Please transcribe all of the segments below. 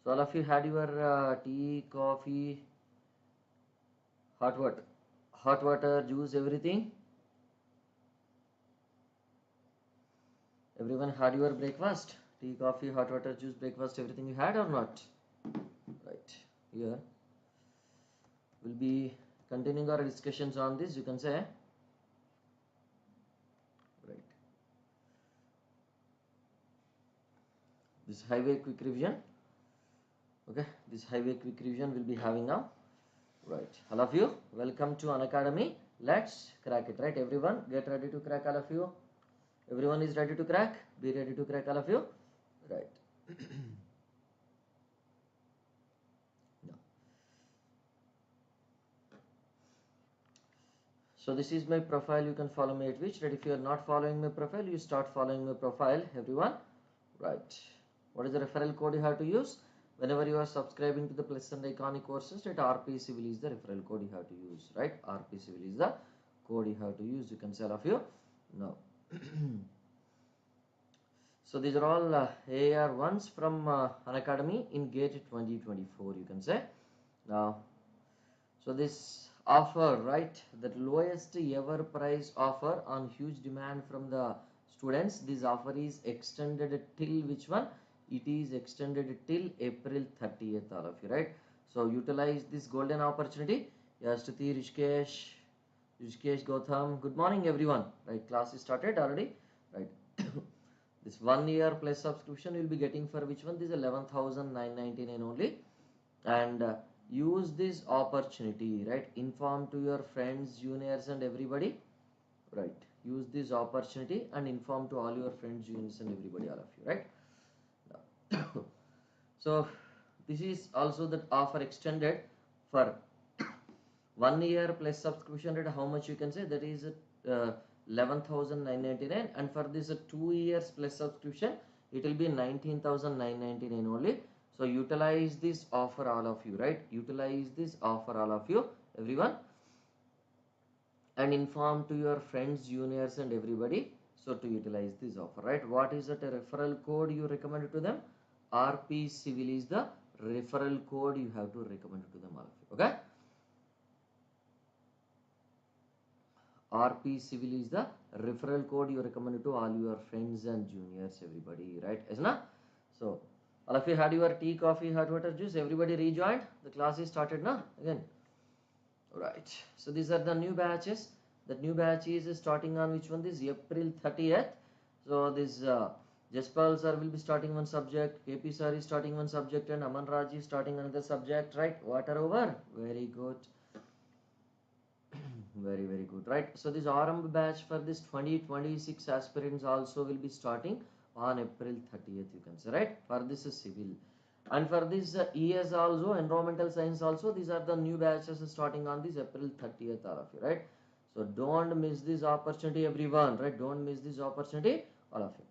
So all of you had your tea, coffee, hot water, juice, everything. Everyone had your breakfast, tea, coffee, hot water, juice, breakfast, everything you had or not? Right, here we'll be continuing our discussions on this, you can say. Right, this highway quick revision. Okay, this highway quick revision we'll be having now. Right, all of you, welcome to Unacademy. Let's crack it. Right, everyone, get ready to crack, all of you. Everyone is ready to crack. Be ready to crack, all of you. Right. No. So this is my profile. You can follow me at which. Right. If you are not following my profile, you start following my profile. Everyone. Right. What is the referral code you have to use? Whenever you are subscribing to the Plus and Iconic courses, right, RP Civil is the referral code you have to use. Right. RP Civil is the code you have to use. You can say, all of you. No. So these are all AR1s from Unacademy in GATE 2024, you can say. Now, so this offer, right, that lowest ever price offer on huge demand from the students, this offer is extended till which one? It is extended till April 30th, all of you, right? So utilize this golden opportunity. Yes, Stuti, Rishikesh, Gautam, good morning everyone. Right, class is started already, right? This 1 year plus subscription you will be getting for which one? This is 11,999 only. And use this opportunity, right? Inform to your friends, juniors and everybody. Right. Use this opportunity and inform to all your friends, juniors and everybody, all of you, right? So this is also that offer extended for 1 year plus subscription rate. How much you can say? That is 11,999, and for this 2 years plus subscription it will be 19,999 only. So utilize this offer, all of you, right? Utilize this offer, all of you, everyone, and inform to your friends, juniors and everybody, so to utilize this offer, right? What is that referral code you recommend to them? RP Civil is the referral code you have to recommend to them, all of you. Okay, RP Civil is the referral code you recommend to all your friends and juniors, everybody, right? Isn't it? So all of you had your tea, coffee, hot water, juice, everybody rejoined. The class is started now again. Right. So these are the new batches. The new batch is starting on which one? This April 30th. So this Jaspal sir will be starting one subject, KP sir is starting one subject, and Aman Raj is starting another subject, right? Water over. Very good. Very, very good, right? So this Aarambh batch for this 2026 aspirants also will be starting on April 30th, you can say, right? For this is civil. And for this ES also, environmental science also, these are the new batches starting on this April 30th, all of you, right? So don't miss this opportunity, everyone, right? Don't miss this opportunity, all of you.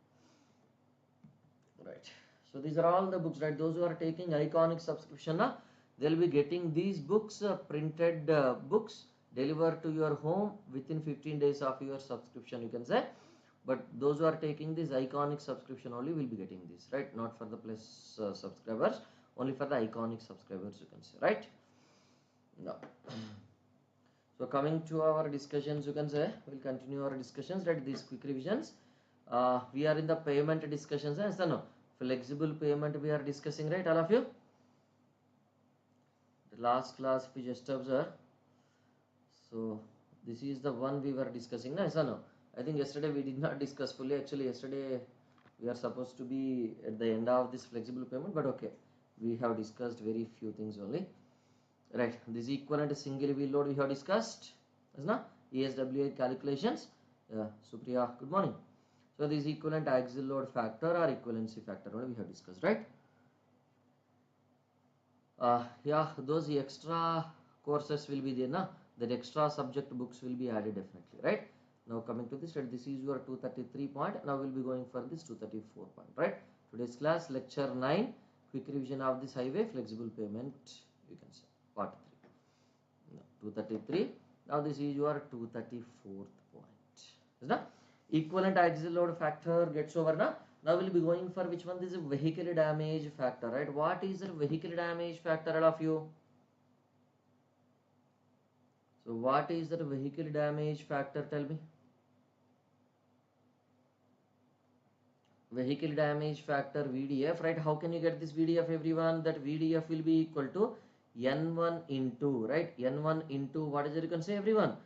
Right. So these are all the books, right? Those who are taking iconic subscription, they'll be getting these books, printed books, delivered to your home within 15 days of your subscription, you can say. But those who are taking this iconic subscription only will be getting this, right? Not for the plus subscribers, only for the iconic subscribers, you can say, right? Now, so coming to our discussions, you can say, we'll continue our discussions, right? These quick revisions. We are in the payment discussions, yes or no? Flexible payment we are discussing, right, all of you? The last class we just observed. So this is the one we were discussing, yes or no? I think yesterday we did not discuss fully. Actually, yesterday we are supposed to be at the end of this flexible payment, but okay, we have discussed very few things only. Right, this equivalent single wheel load we have discussed, is not? ESWA calculations. Supriya, good morning. So this equivalent axial load factor or equivalency factor only we have discussed, right? Yeah, those extra courses will be there, na? That extra subject books will be added definitely, right? Now coming to this, right, this is your 233 point. Now we'll be going for this 234 point, right? Today's class, lecture 9, quick revision of this highway flexible payment, you can say, part 3. Now, 233. Now this is your 234th point. Is that? Equivalent axial load factor gets over now. Now we'll be going for which one? This is vehicle damage factor, right? What is the vehicle damage factor, all of you? So what is the vehicle damage factor? Tell me. Vehicle damage factor VDF, right? How can you get this VDF, everyone? That VDF will be equal to N1 into, right? N1 into, what is it? You can say, everyone.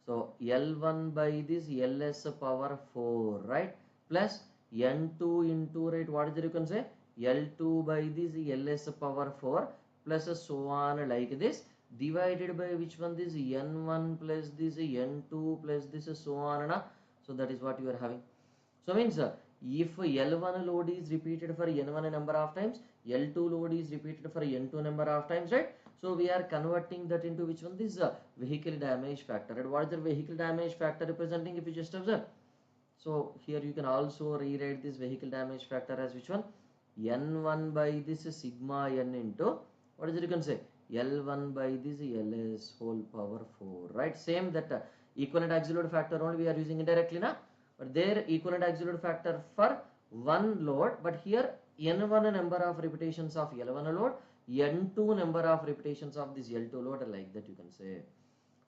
So L1 by this LS power 4, right? Plus N2 into, right? What is it? You can say L2 by this LS power 4 plus so on like this, divided by which one? This N1 plus this N2 plus this so on. So that is what you are having. So means if L1 load is repeated for N1 number of times, L2 load is repeated for N2 number of times, right? So we are converting that into which one? This vehicle damage factor. And what is the vehicle damage factor representing, if you just observe? So here you can also rewrite this vehicle damage factor as which one? N1 by this sigma N into, what is it? You can say L1 by this LS whole power 4, right? Same that equivalent axial load factor only we are using indirectly now. But there equivalent axial load factor for one load, but here N1 number of repetitions of L1 load, N2 number of repetitions of this L2 load, like that you can say.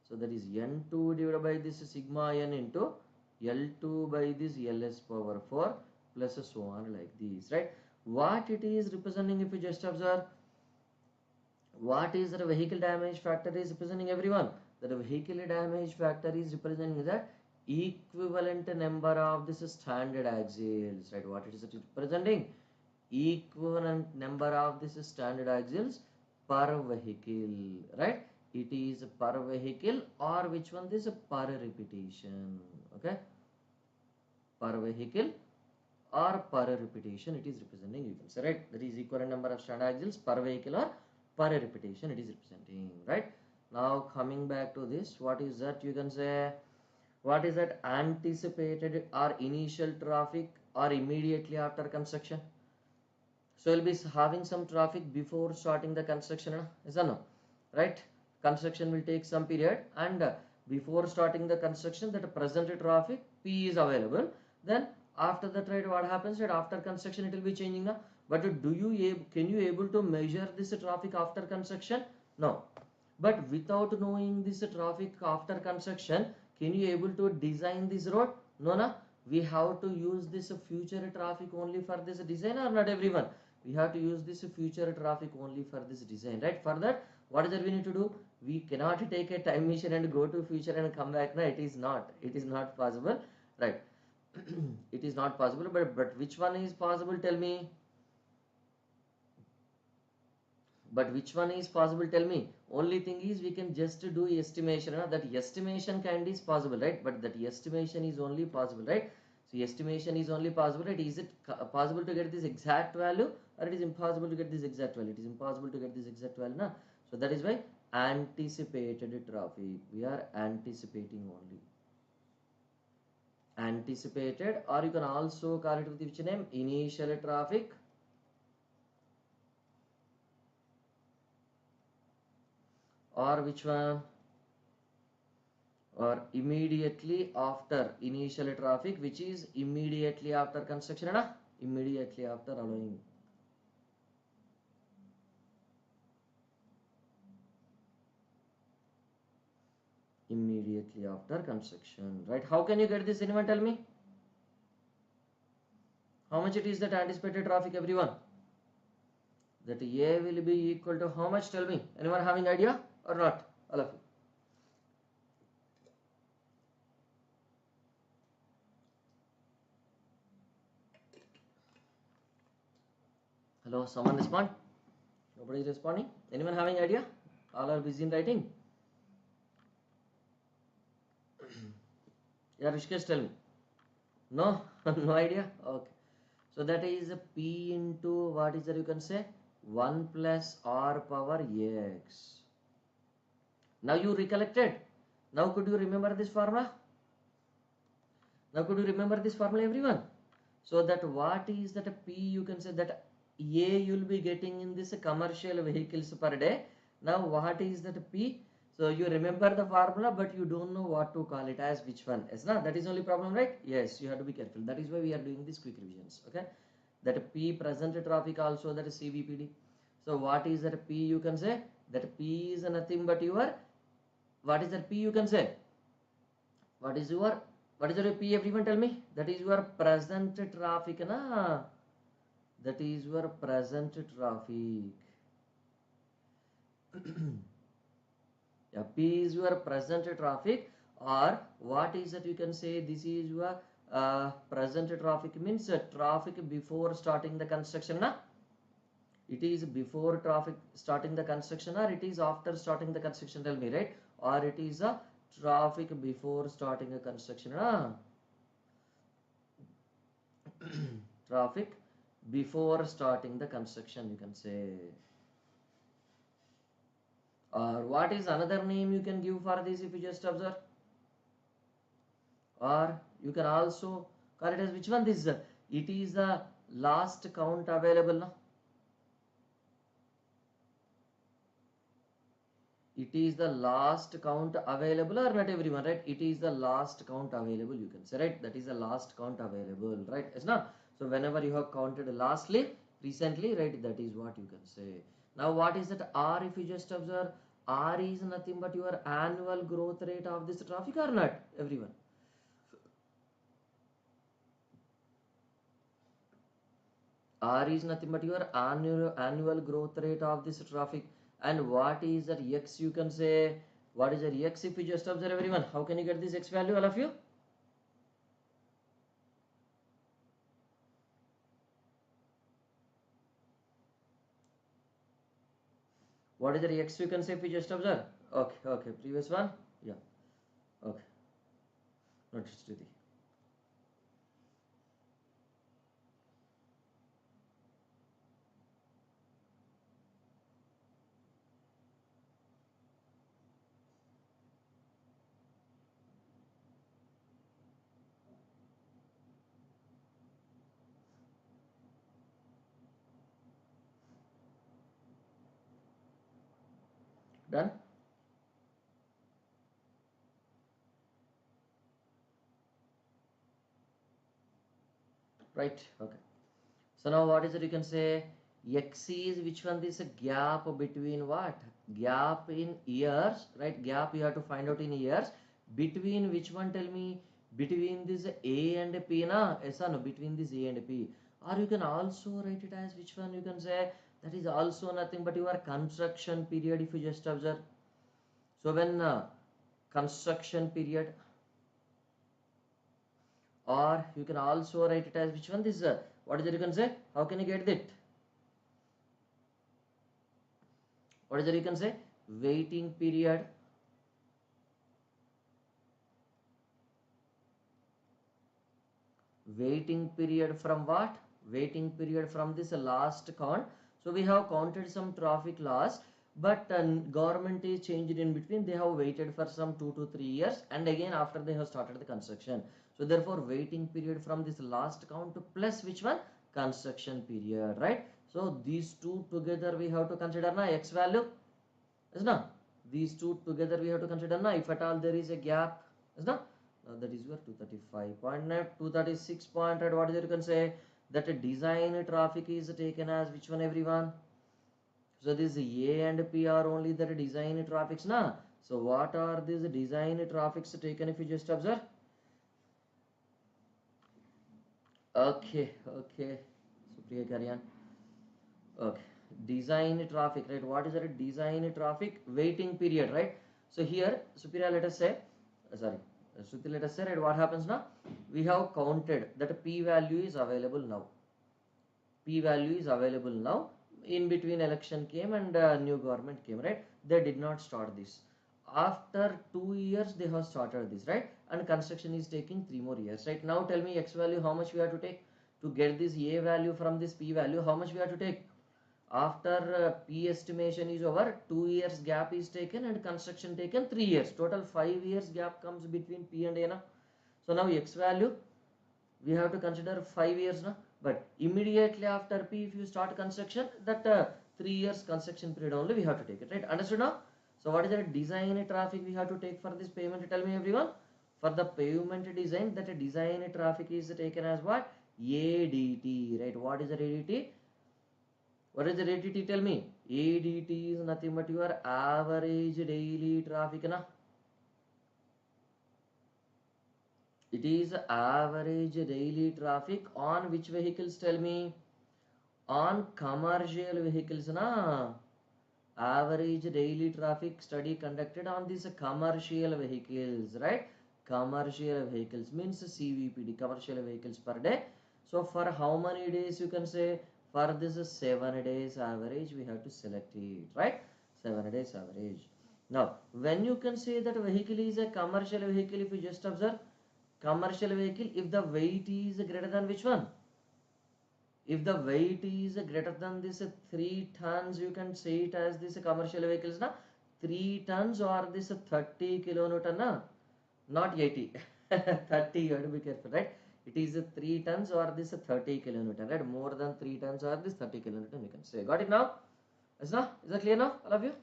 So that is N2 divided by this sigma N into L2 by this LS power 4 plus so on like this, right? What it is representing, if you just observe, what is the vehicle damage factor is representing, everyone? The vehicle damage factor is representing that equivalent number of this standard axials, right? What it is representing? Equivalent number of this standard axials per vehicle, right? It is per vehicle, or which one? This per repetition, okay? Per vehicle or per repetition it is representing, you can say, right? That is equivalent number of standard axials per vehicle or per repetition it is representing, right? Now coming back to this, what is that? You can say, what is that? Anticipated or initial traffic or immediately after construction. So we'll be having some traffic before starting the construction, is or no? Right? Construction will take some period, and before starting the construction, that present traffic P is available. Then after that, right, what happens? Right, after construction it will be changing now. But can you able to measure this traffic after construction? No. But without knowing this traffic after construction, can you able to design this road? No, no. We have to use this future traffic only for this design, or not, everyone? We have to use this future traffic only for this design, right? For that, what is that we need to do? We cannot take a time machine and go to future and come back. No, it is not possible, right? It is not possible. But which one is possible? Tell me. But which one is possible? Tell me. Only thing is we can just do estimation. That estimation kind is possible, right? But that estimation is only possible, right? So estimation is only possible, right? Is it possible to get this exact value, or it is impossible to get this exact value? It is impossible to get this exact value, na? So that is why anticipated traffic. We are anticipating only. Anticipated, or you can also call it with which name? Initial traffic. Or which one? Or immediately after initial traffic, which is immediately after construction, na? Immediately after allowing. Immediately after construction, right? How can you get this? Anyone tell me? How much it is that anticipated traffic, everyone? That A will be equal to how much? Tell me. Anyone having idea or not? All of you. Hello, someone respond? Nobody is responding. Anyone having idea? All are busy in writing. Yeah, Rishikesh, tell me. No, no idea. Okay. So that is P into what is that? You can say 1 plus R power X. Now you recollected. Now could you remember this formula? Now could you remember this formula, everyone? So that what is that P? You can say that A you will be getting in this commercial vehicles per day. Now what is that P? So you remember the formula, but you don't know what to call it as which one. Yes, na? That is only problem, right? Yes, you have to be careful. That is why we are doing these quick revisions. Okay, that P present traffic also, that is CVPD. So what is that P? You can say that P is nothing but your, what is that P? You can say what is your, what is your P? Everyone tell me. That is your present traffic, na? That is your present traffic. Yeah, P is your present traffic, or what is that you can say this is your present traffic means traffic before starting the construction, na? It is before traffic starting the construction, or it is after starting the construction, tell me, right? Or it is a traffic before starting a construction, na? Traffic before starting the construction, you can say. Or what is another name you can give for this if you just observe? Or you can also call it as which one? This it is the last count available, no? It is the last count available, or not everyone, right? It is the last count available, you can say, right? That is the last count available, right? It's not. So whenever you have counted lastly, recently, right, that is what you can say. Now what is that R? If you just observe, R is nothing but your annual growth rate of this traffic, or not, everyone? R is nothing but your annual growth rate of this traffic. And what is that X, you can say? What is that X? If you just observe, everyone, how can you get this X value, all of you? What is the X, you can say, if you just observe? Okay, okay, previous one, yeah, okay, notice to the done, right? Okay. So now what is it, you can say? X is which one? This a gap between what? Gap in years, right? Gap you have to find out in years. Between which one? Tell me. Between this A and P, na? Yes or no? Between this A and P. Or you can also write it as which one? You can say that is also nothing but your construction period, if you just observe. So when construction period, or you can also write it as which one? This what is it, you can say? How can you get that? What is it, you can say? Waiting period. Waiting period from what? Waiting period from this last count. So we have counted some traffic loss, but government is changed in between. They have waited for some 2 to 3 years, and again after they have started the construction. So therefore waiting period from this last count plus which one? Construction period, right? So these two together we have to consider na X value, is na? These two together we have to consider na, if at all there is a gap, is na? That is your 235.9, 236 point, and what is it, you can say that a design traffic is taken as which one, everyone? So this A and P are only the design traffics, na? So what are these design traffics taken, if you just observe? Okay, okay, Supriya, carry on. Okay, design traffic, right? What is the design traffic? Waiting period, right? So here, Supriya, let us say, sorry, Shruti, let us say, right, what happens now? We have counted that P value is available now. P value is available now. In between election came and new government came, right? They did not start this. After 2 years, they have started this, right? And construction is taking 3 more years, right? Now tell me X value, how much we have to take to get this A value from this P value? How much we have to take? After P estimation is over, 2 years gap is taken and construction taken 3 years. Total 5 years gap comes between P and A. Na? So now X value, we have to consider 5 years. Na? But immediately after P, if you start construction, that 3 years construction period only we have to take it, right? Understood now? So what is the design traffic we have to take for this pavement? Tell me everyone. For the pavement design, that design traffic is taken as what? ADT, right? What is the ADT? What is the ADT? Tell me. ADT is nothing but your average daily traffic, na? It is average daily traffic on which vehicles? Tell me. On commercial vehicles, na? Average daily traffic study conducted on these commercial vehicles, right? Commercial vehicles means CVPD, commercial vehicles per day. So for how many days you can say? For this 7 days average we have to select it, right? 7 days average. Now when you can say that vehicle is a commercial vehicle, if you just observe commercial vehicle, if the weight is greater than which one? If the weight is greater than this 3 tons, you can say it as this commercial vehicles, na? 3 tons or this 30 kilonewton, na? Not 80. 30, you have to be careful, right? It is 3 tons or this 30 kilonewton, right? More than 3 tons or this 30 kilonewton, you can say. Got it now? Is that clear now, all of you?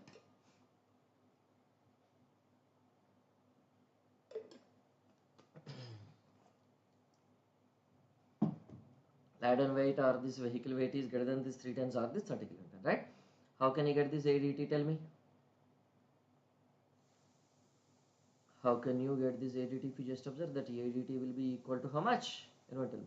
Laden weight or this vehicle weight is greater than this 3 tons or this 30 kilonewton, right? How can you get this ADT? Tell me. How can you get this ADT? If you just observe that ADT will be equal to how much? You know, tell me.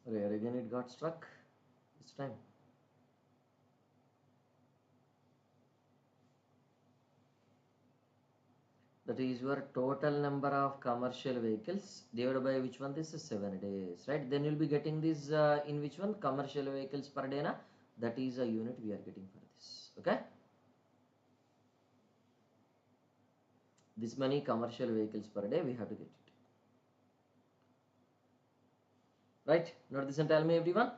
Rare again it got struck this time. That is your total number of commercial vehicles divided by which one? This is 7 days, right? Then you'll be getting this in which one? Commercial vehicles per day, na? That is a unit we are getting for this, okay? This many commercial vehicles per day we have to get it, right? Note this and tell me everyone.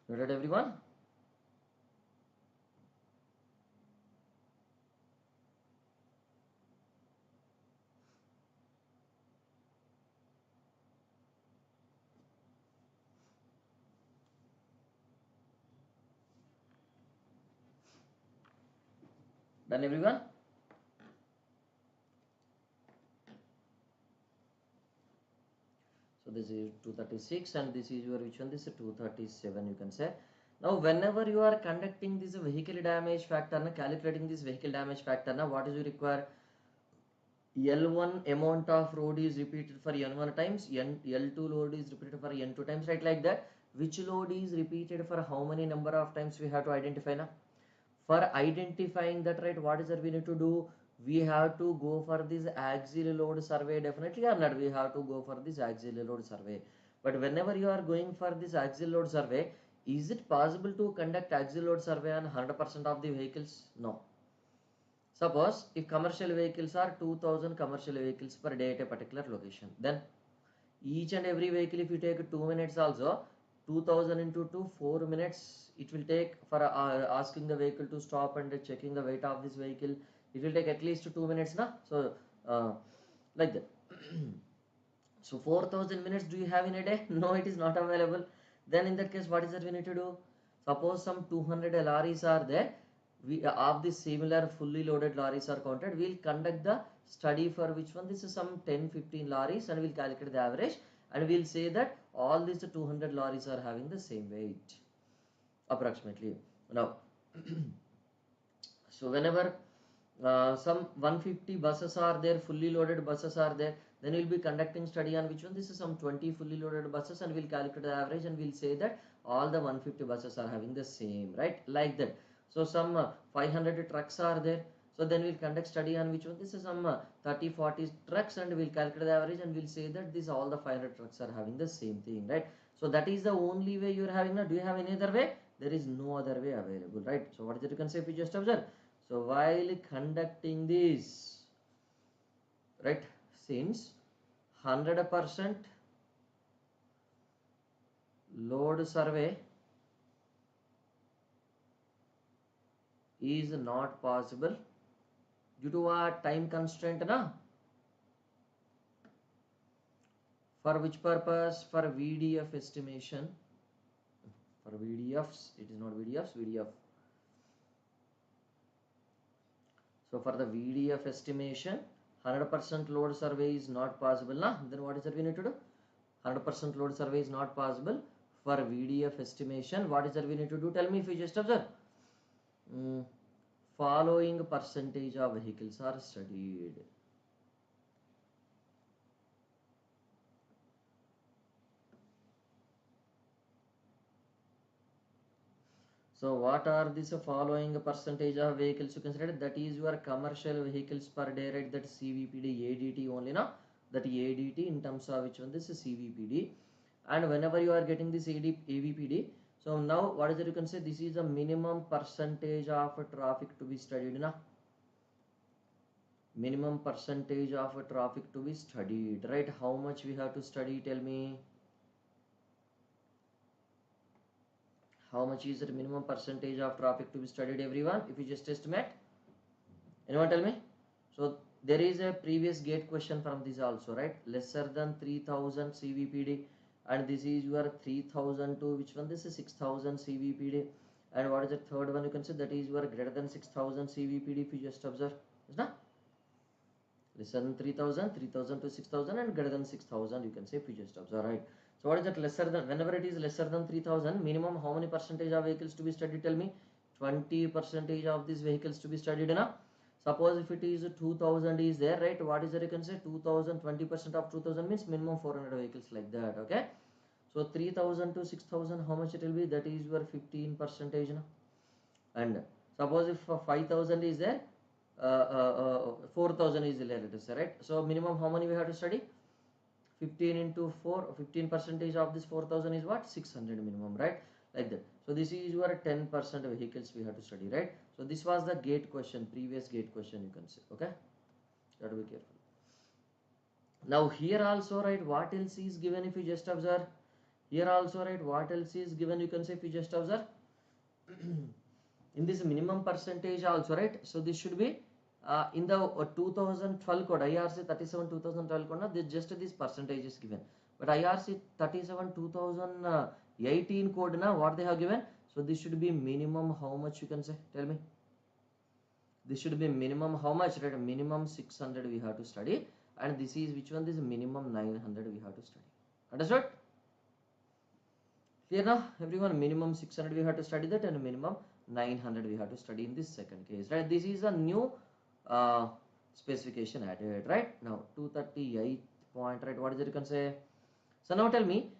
Noted everyone. Done everyone? So this is 236 and this is your which one? This is 237, you can say. Now whenever you are conducting this vehicle damage factor, calculating this vehicle damage factor, what is you require? L1 amount of load is repeated for N1 times, L2 load is repeated for N2 times, right? Like that. Which load is repeated for how many number of times we have to identify now? For identifying that, right, what is that we need to do? We have to go for this axial load survey, definitely, or not? We have to go for this axial load survey. But whenever you are going for this axial load survey, is it possible to conduct axial load survey on 100% of the vehicles? No. Suppose if commercial vehicles are 2000 commercial vehicles per day at a particular location, then each and every vehicle, if you take 2 minutes also, 2000 into 2, 4 minutes it will take for asking the vehicle to stop and checking the weight of this vehicle. It will take at least 2 minutes, na? So like that. So 4000 minutes do you have in a day? No, it is not available. Then in that case, what is that we need to do? Suppose some 200 lorries are there. We of this similar fully loaded lorries are counted. We'll conduct the study for which one? This is some 10-15 lorries and we'll calculate the average and we'll say that all these 200 lorries are having the same weight approximately. Now so whenever some 150 buses are there, fully loaded buses are there, then we'll be conducting study on which one? This is some 20 fully loaded buses and we'll calculate the average and we'll say that all the 150 buses are having the same, right? Like that. So some 500 trucks are there. So then we'll conduct study on which one? This is some 30-40 trucks and we'll calculate the average and we'll say that this all the 500 trucks are having the same thing, right? So that is the only way you're having. Do you have any other way? There is no other way available, right? So what is it you can say if you just observe? So while conducting this, right, since 100% load survey is not possible due to a time constraint, na? For which purpose? For VDF estimation. For VDFs, it is not VDFs, VDF. So for the VDF estimation, 100% load survey is not possible, na? Then what is that we need to do? 100% load survey is not possible. For VDF estimation, what is that we need to do? Tell me if you just observe. Following percentage of vehicles are studied. So what are this following percentage of vehicles you consider? That is your commercial vehicles per day, right? That CVPD ADT only, na? That ADT in terms of which one? This is CVPD. And whenever you are getting this AVPD, so now what is it you can say? This is a minimum percentage of traffic to be studied, na? Minimum percentage of traffic to be studied, right? How much we have to study? Tell me. How much is the minimum percentage of traffic to be studied, everyone? If you just estimate. Anyone tell me? So there is a previous gate question from this also, right? Lesser than 3000 CVPD, and this is your 3000 to which one? This is 6000 CVPD. And what is the third one you can say? That is your greater than 6000 CVPD. If you just observe, is not lesser than 3000, 3000 to 6000, and greater than 6000 you can say if you just observe, right? So what is that lesser than? Whenever it is lesser than 3000, minimum how many percentage of vehicles to be studied? Tell me. 20% of these vehicles to be studied, na? Suppose if it is 2000 is there, right? What is that you can say? 2000, 20% of 2000 means minimum 400 vehicles like that, okay? So 3000 to 6000, how much it will be? That is your 15%, na? And suppose if 5000 is there, 4000 is there, it is right? So minimum how many we have to study? 15 into 4, 15% of this 4000 is what? 600 minimum, right? Like that. So this is your 10% vehicles we have to study, right? So this was the gate question, previous gate question you can say, okay? You have to be careful. Now here also, right, what else is given if you just observe? Here also, right, what else is given you can say if you just observe? In this minimum percentage also, right? So this should be in the 2012 code, IRC 37 2012 code, this just this percentage is given. But IRC 37 2018 code, na, what they have given? So this should be minimum how much you can say? Tell me. This should be minimum how much, right? Minimum 600 we have to study. And this is which one? This is minimum 900 we have to study. Understood? Clear now? Everyone, minimum 600 we have to study that, and minimum 900 we have to study in this second case, right? This is a new specification added, right? Now 238 point, right? What is it you can say? So now tell me,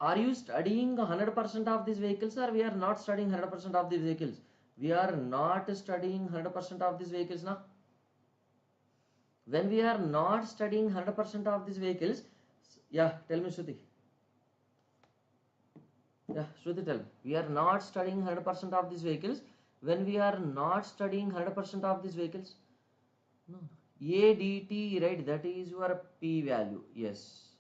are you studying 100% of these vehicles, or we are not studying 100% of these vehicles? We are not studying 100% of these vehicles now. When we are not studying 100% of these vehicles, yeah, tell me, Shruti. Yeah, Shruti, tell me. We are not studying 100% of these vehicles. When we are not studying 100% of these vehicles, no, ADT, right? That is your P value. Yes.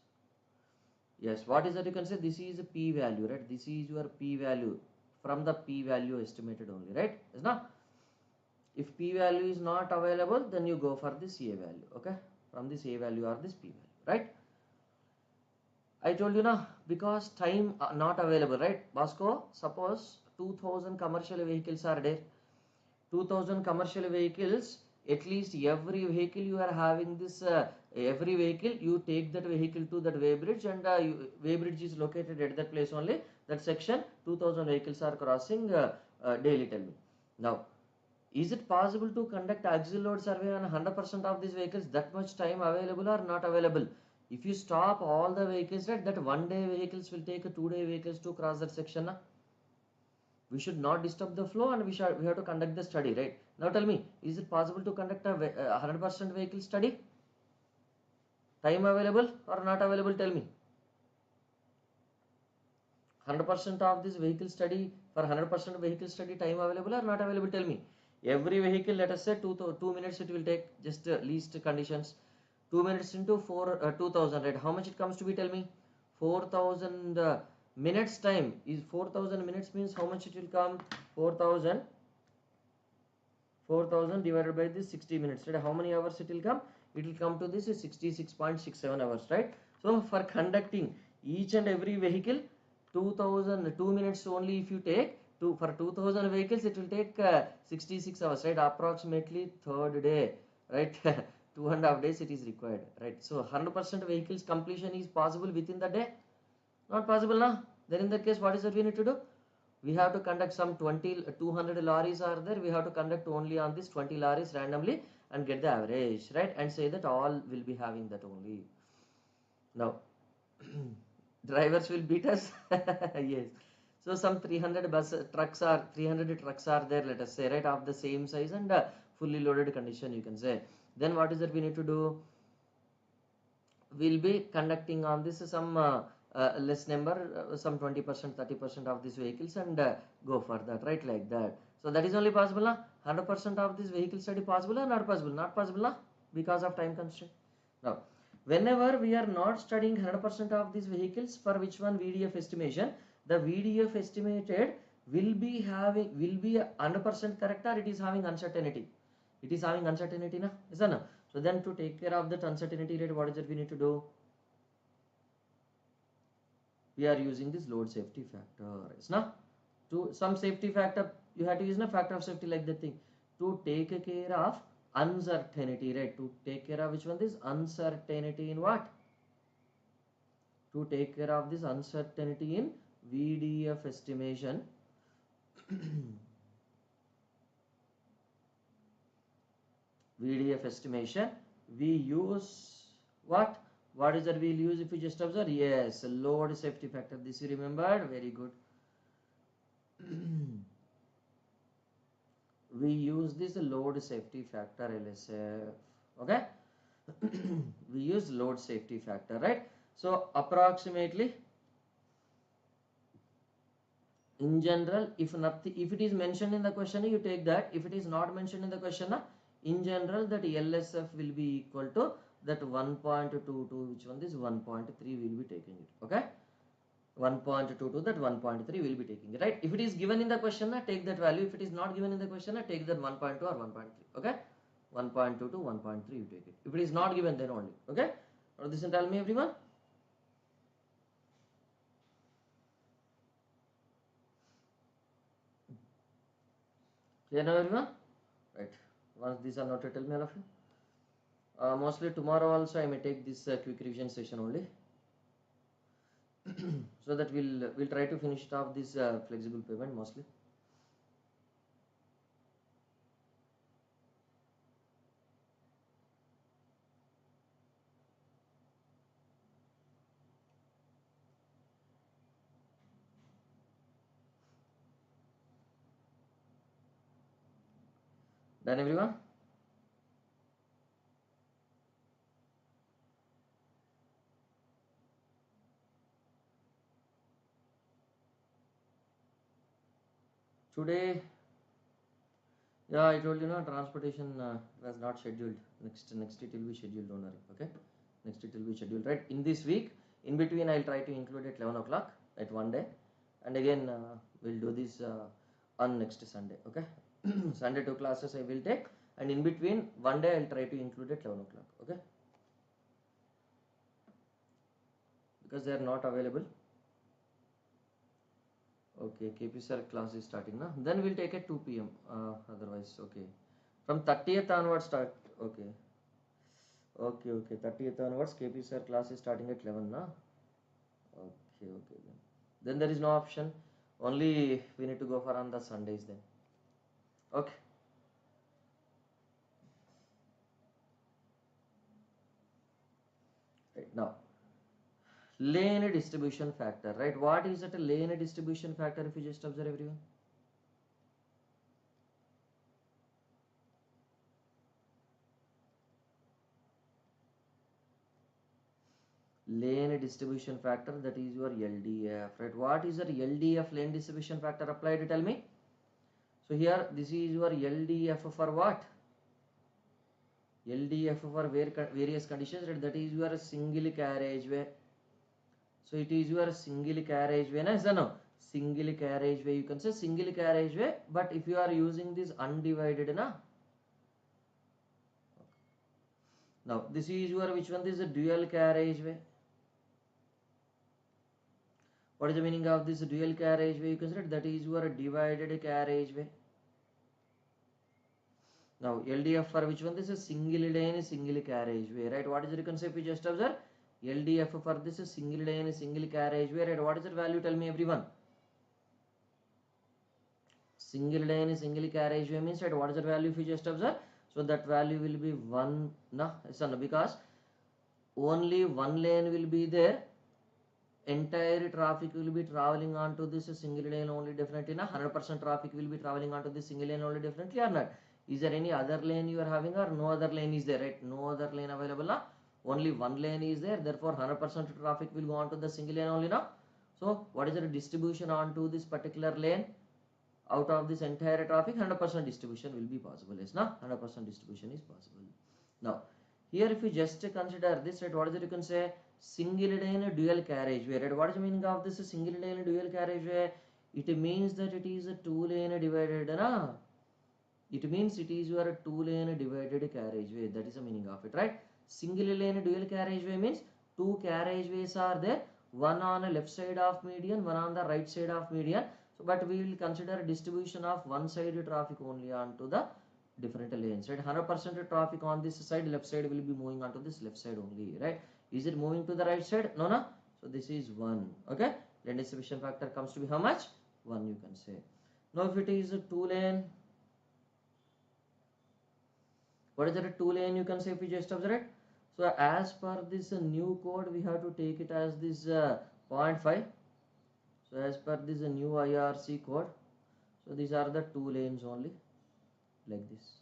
Yes. What is that you can say? This is a P value, right? This is your P value. From the P value estimated only, right? Is not. If P value is not available, then you go for this A value. Okay. From this A value or this P value, right? I told you now, because time not available, right? Bosco, suppose 2000 commercial vehicles are there. 2000 commercial vehicles, at least every vehicle you are having this, every vehicle you take that vehicle to that weighbridge, and weighbridge is located at that place only. That section, 2000 vehicles are crossing daily, tell me. Now, is it possible to conduct axial load survey on 100% of these vehicles? That much time available or not available? If you stop all the vehicles, right, that one day vehicles will take 2 day vehicles to cross that section. Na? We should not disturb the flow, and we have to conduct the study, right? Now tell me, is it possible to conduct a 100% vehicle study? Time available or not available? Tell me. 100% of this vehicle study, for 100% vehicle study, time available or not available? Tell me. Every vehicle, let us say 2 minutes it will take, just least conditions. 2 minutes into 2000, right? How much it comes to be? Tell me. 4000 minutes time is 4000 minutes means how much it will come? 4000 4000 divided by this 60 minutes, right? How many hours it will come? It will come to this is 66.67 hours, right? So for conducting each and every vehicle, 2 minutes only if you take, for 2000 vehicles it will take 66 hours, right? Approximately third day, right? 2.5 days it is required, right? So 100% vehicles completion is possible within the day? Not possible now. Then in that case, what is that we need to do? We have to conduct some 200 lorries are there. We have to conduct only on this 20 lorries randomly and get the average, right? And say that all will be having that only. Now, drivers will beat us. Yes. So some 300 trucks are there, let us say, right, of the same size and fully loaded condition, you can say. Then what is that we need to do? We'll be conducting on this some less number, some 20%, 30% of these vehicles and go for that, right, like that. So that is only possible now. 100% of this vehicle study possible or not possible? Not possible now, because of time constraint. Now, whenever we are not studying 100% of these vehicles, for which one VDF estimation, the VDF estimated will be 100% correct, or it is having uncertainty. It is having uncertainty now, is that no? So then to take care of that uncertainty rate, what is it we need to do? We are using this load safety factor. Is now to some safety factor you have to use a factor of safety like that thing to take care of uncertainty, right? To take care of which one? This uncertainty in what? To take care of this uncertainty in VDF estimation. VDF estimation, we use what? What is that we'll use if we just observe? Yes, load safety factor. This you remembered? Very good. We use this load safety factor, LSF. Okay? We use load safety factor, right? So approximately, in general, if it is mentioned in the question, you take that. If it is not mentioned in the question, in general, that LSF will be equal to that 1.22, which one? This 1.3 will be taking it. Okay? 1.22, that 1.3 will be taking it, right? If it is given in the question, take that value. If it is not given in the question, take that 1.2 or 1.3. Okay? 1.2 to 1.3 you take it. If it is not given, then only. Okay? Now this and tell me, everyone. Clear now, everyone? Right. Once these are noted, tell me all of you. Mostly tomorrow also I may take this quick revision session only. So that we'll try to finish it off this flexible pavement mostly. Done, everyone? Today, yeah, I told you, transportation was not scheduled. Next it will be scheduled, don't worry. Okay, next it will be scheduled, right? In this week, in between, I'll try to include at 11 o'clock at one day, and again we'll do this on next Sunday. Okay, Sunday 2 classes I will take, and in between one day I'll try to include at 11 o'clock. Okay, because they are not available. Okay, KPSR class is starting now. Then we'll take at 2 p.m. Otherwise, okay. From 30th onwards start. Okay. Okay. 30th onwards, KPSR class is starting at 11 now. Okay. Then there is no option. Only we need to go for on the Sundays then. Okay. Right now. Lane distribution factor, right? What is that lane distribution factor if you just observe, everyone? Lane distribution factor, that is your LDF, right? What is your LDF, lane distribution factor applied? Tell me. So here this is your LDF for what? LDF for various conditions, right? That is your single carriageway. So it is your single carriageway, no? Single carriageway, you can say single carriageway, but if you are using this undivided, Now this is your, which one? This is a dual carriageway. What is the meaning of this dual carriageway? You consider that is your divided carriageway. Now LDF for which one? This is single lane single carriageway, right? What is the concept we just observed? LDF for this is single lane single carriageway, right? What is the value? Tell me everyone. Single lane single carriageway means, right, what is the value if you just observe? So that value will be 1, no, because only one lane will be there. Entire traffic will be traveling onto this single lane only, definitely. 100% traffic will be traveling onto this single lane only, definitely, or not? Is there any other lane you are having, or no other lane is there, right? No other lane available now. Only one lane is there, therefore 100% traffic will go onto the single lane only now. So what is the distribution onto this particular lane? Out of this entire traffic, 100% distribution will be possible. Yes, now 100% distribution is possible. Now here if you just consider this, right, what is it you can say? Single lane dual carriageway, right? What is the meaning of this single lane dual carriageway? It means that it is a two lane divided, na? It means it is your two lane divided carriageway. That is the meaning of it, right? Single lane dual carriageway means two carriageways are there, one on the left side of median, one on the right side of median. So but we will consider distribution of one side traffic only onto the different lanes, right? 100% traffic on this side, left side will be moving onto this left side only, right? Is it moving to the right side? No, no. So this is 1. Okay, lane distribution factor comes to be how much? 1, you can say. Now if it is a two lane, what is that a two lane? You can say if you just observe it. So as per this new code, we have to take it as this 0.5. So as per this new IRC code, so these are the two lanes only, like this.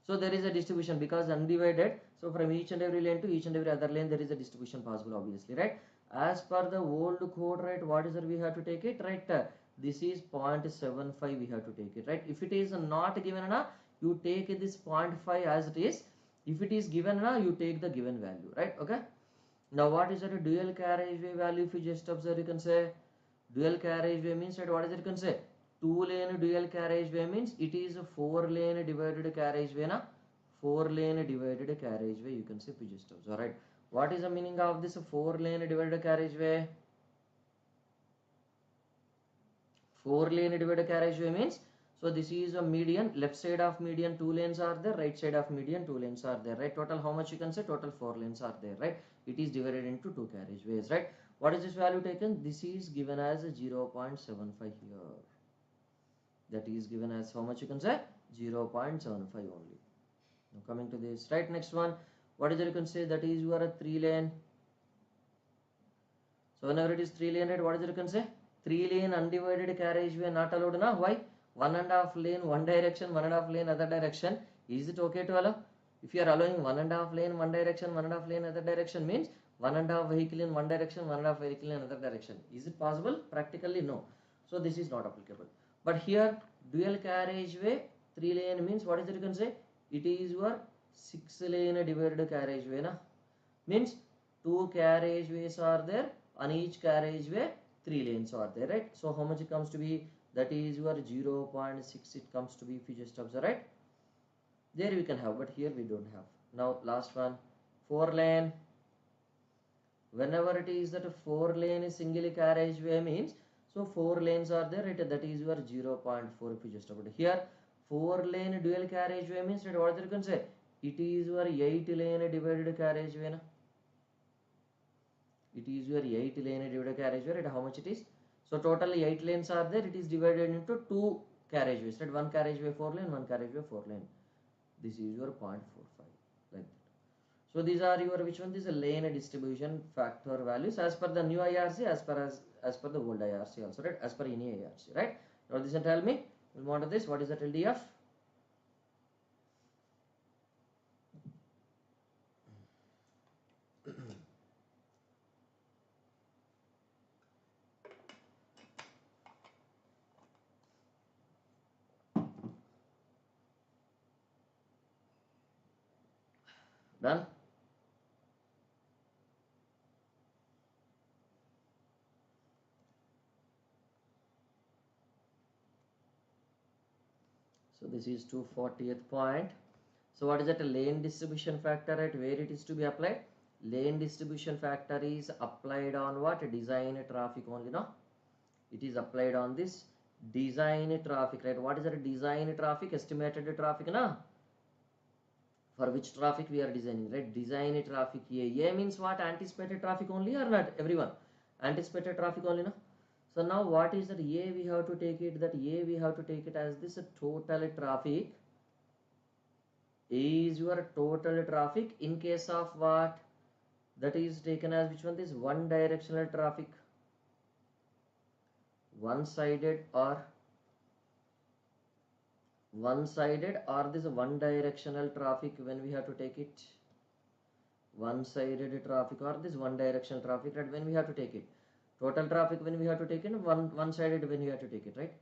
So there is a distribution because undivided. So from each and every lane to each and every other lane, there is a distribution possible, obviously, right? As per the old code, right, what is that we have to take it, right? This is 0.75 we have to take it, right? If it is not given, you take this 0.5 as it is. If it is given, you take the given value, right? Okay. Now what is that a dual carriageway value? If you just observe, you can say dual carriageway means, right, what is it you can say? Two lane dual carriageway means it is a 4 lane divided carriageway, na? 4 lane divided carriageway, you can say if you just observe, right? What is the meaning of this 4 lane divided carriageway? 4 lane divided carriageway means, so this is a median, left side of median 2 lanes are there, right side of median 2 lanes are there, right? Total how much you can say? Total 4 lanes are there, right? It is divided into 2 carriageways, right? What is this value taken? This is given as a 0.75 here. That is given as how much you can say? 0.75 only. Now coming to this, right? Next one, what is it you can say? That is your 3 lane. So whenever it is 3 lane, right, what is it you can say? 3 lane undivided carriageway not allowed, na? Why? 1.5 lane one direction, 1.5 lane other direction. Is it okay to allow? If you are allowing 1.5 lane one direction, 1.5 lane other direction means 1.5 vehicle in one direction, 1.5 vehicle in another direction. Is it possible? Practically no. So this is not applicable. But here dual carriageway 3 lane means what is it you can say? It is your 6 lane divided carriageway, na? Means 2 carriageways are there, on each carriageway 3 lanes are there, right? So how much it comes to be? That is your 0.6 it comes to be if you just observe, right? There we can have, but here we don't have. Now last one, 4 lane. Whenever it is that 4 lane is single carriageway means, so 4 lanes are there, right? That is your 0.4 if you just observe. Here 4 lane dual carriageway means, right, what you can say? It is your 8 lane divided carriageway, na? It is your 8 lane divided carriageway, right? How much it is? So totally 8 lanes are there, it is divided into 2 carriageways, right? One carriageway 4 lane, one carriageway 4 lane. This is your 0.45, like that. So these are your, which one? This is a lane distribution factor values as per the new IRC, as per the old IRC also, right? As per any IRC, right? Now this and tell me, we want to this, what is that LDF? Done? So this is 240th point. So what is that? Lane distribution factor, at where it is to be applied? Lane distribution factor is applied on what? Design traffic only, no? It is applied on this design traffic, right? What is that? Design traffic, estimated traffic, na? For which traffic we are designing, right? Design traffic A. A means what? Anticipated traffic only or not? Everyone. Anticipated traffic only, no? So now what is that? A we have to take it, that A we have to take it as this total traffic. A is your total traffic in case of what? That is taken as which one? This one directional traffic. One-sided or this one directional traffic when we have to take it. One-sided traffic or this one directional traffic, right? When we have to take it. Total traffic when we have to take it, one-sided when we have to take it, right?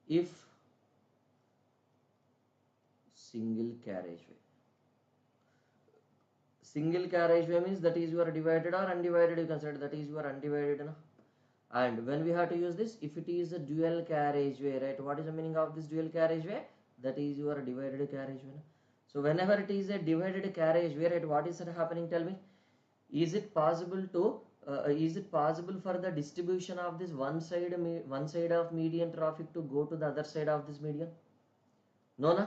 If single carriageway. Single carriageway means that is your divided or undivided, you consider that is your undivided, no? And when we have to use this, if it is a dual carriageway, right? What is the meaning of this dual carriageway? That is your divided carriageway, no? So whenever it is a divided carriageway, right? What is happening? Tell me. Is it possible for the distribution of this one side of median traffic to go to the other side of this median? No, na?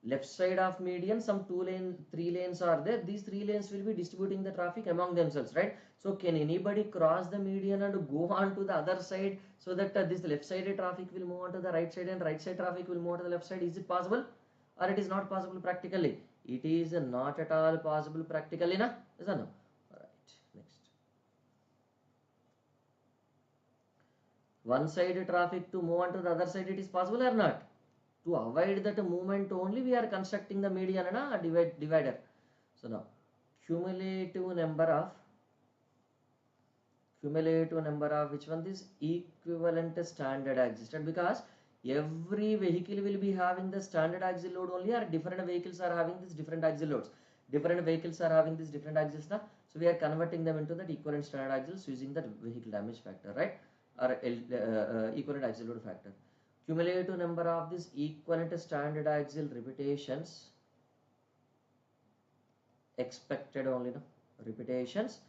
Left side of median, some 3 lanes are there. These 3 lanes will be distributing the traffic among themselves, right? So can anybody cross the median and go on to the other side so that this left side traffic will move on to the right side and right side traffic will move on to the left side? Is it possible or it is not possible practically? It is not at all possible practically, na? Yes or no? Alright, next. One side traffic to move on to the other side, it is possible or not? To avoid that movement only, we are constructing the median and a divider. So now cumulative number of which one? This equivalent standard axis, because every vehicle will be having the standard axle load only, or different vehicles are having this different axle loads. Different vehicles are having this different axles now. So we are converting them into that equivalent standard axles using that vehicle damage factor, right? Or equivalent axle load factor. Cumulative number of this equivalent standard axle repetitions expected only, no? Repetitions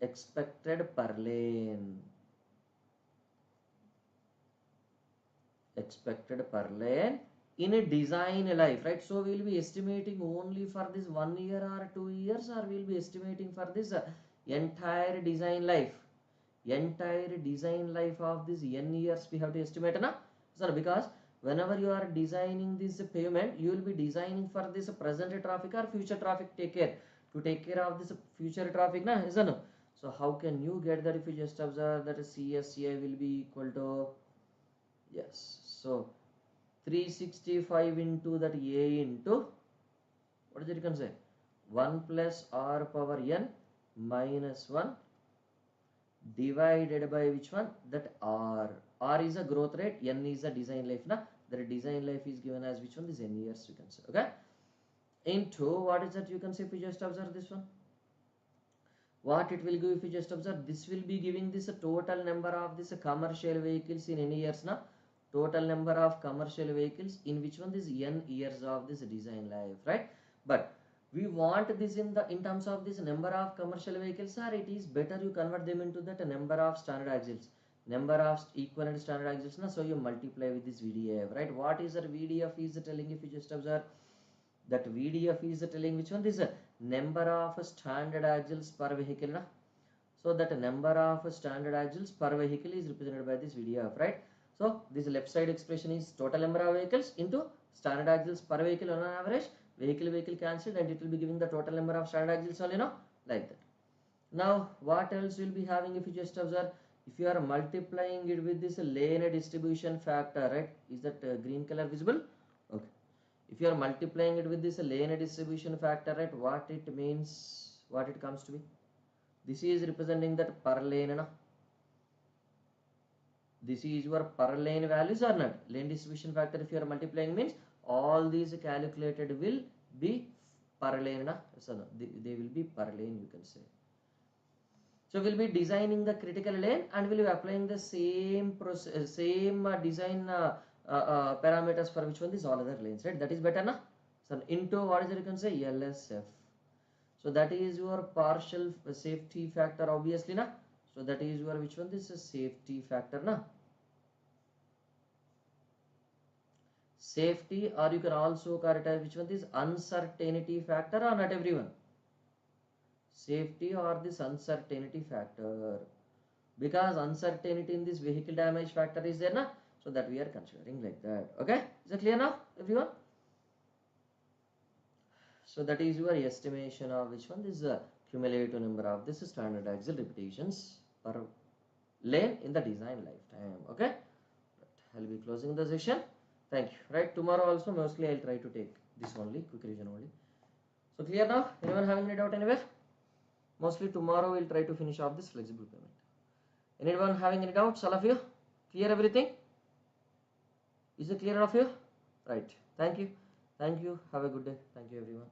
expected per lane. Expected per lane in a design life, right? So we will be estimating only for this 1 year or 2 years, or we will be estimating for this entire design life. Entire design life of this n years we have to estimate, na? So because whenever you are designing this pavement, you will be designing for this present traffic or future traffic. Take care of this future traffic, na? Isn't it? So how can you get that if you just observe that CSA will be equal to, yes, so 365 into that A into, what is it you can say? 1 plus R power n minus 1 divided by which one? That R. R is a growth rate, n is a design life, na? The design life is given as which one? This n years, you can say, okay? Into, what is that you can say if you just observe this one? What it will give if you just observe? This will be giving this a total number of this commercial vehicles in any years, na? Total number of commercial vehicles in which one? This n years of this design life, right? But we want this in terms of this number of commercial vehicles, or it is better you convert them into that number of standard axles, number of equivalent standard axles, na? So you multiply with this VDF, right? What is the VDF is telling if you just observe? That VDF is telling which one? This number of standard axles per vehicle, na? So that number of standard axles per vehicle is represented by this VDF, right? So this left side expression is total number of vehicles into standard axles per vehicle on an average. Vehicle cancelled, and it will be giving the total number of standard axles only, no? Like that. Now what else will be having if you just observe? If you are multiplying it with this lane distribution factor, right? Is that green color visible? Okay. If you are multiplying it with this lane distribution factor, right? What it means, what it comes to be? This is representing that per lane, no? This is your per lane values or not? Lane distribution factor, if you are multiplying, means all these calculated will be per lane, na? So no, they will be per lane, you can say. So we'll be designing the critical lane and we'll be applying the same process, same design parameters for which one? This all other lanes, right? That is better, na? So into what is it? You can say LSF. So that is your partial safety factor, obviously, na? So that is your which one? This is safety factor, na? Safety, or you can also characterize which one? This uncertainty factor, or not everyone? Safety or this uncertainty factor, because uncertainty in this vehicle damage factor is there, na? So that we are considering like that. Okay, is it clear now, everyone? So that is your estimation of which one? This is the cumulative number of this standard axle repetitions per lane in the design lifetime. Okay, right. I'll be closing the session. Thank you. Right, tomorrow also mostly I'll try to take this only, quick revision only. So clear now? Anyone having any doubt anywhere? Mostly tomorrow we'll try to finish off this flexible payment. Anyone having any doubts? All of you? Clear everything? Is it clear of you? Right. Thank you. Thank you. Have a good day. Thank you, everyone.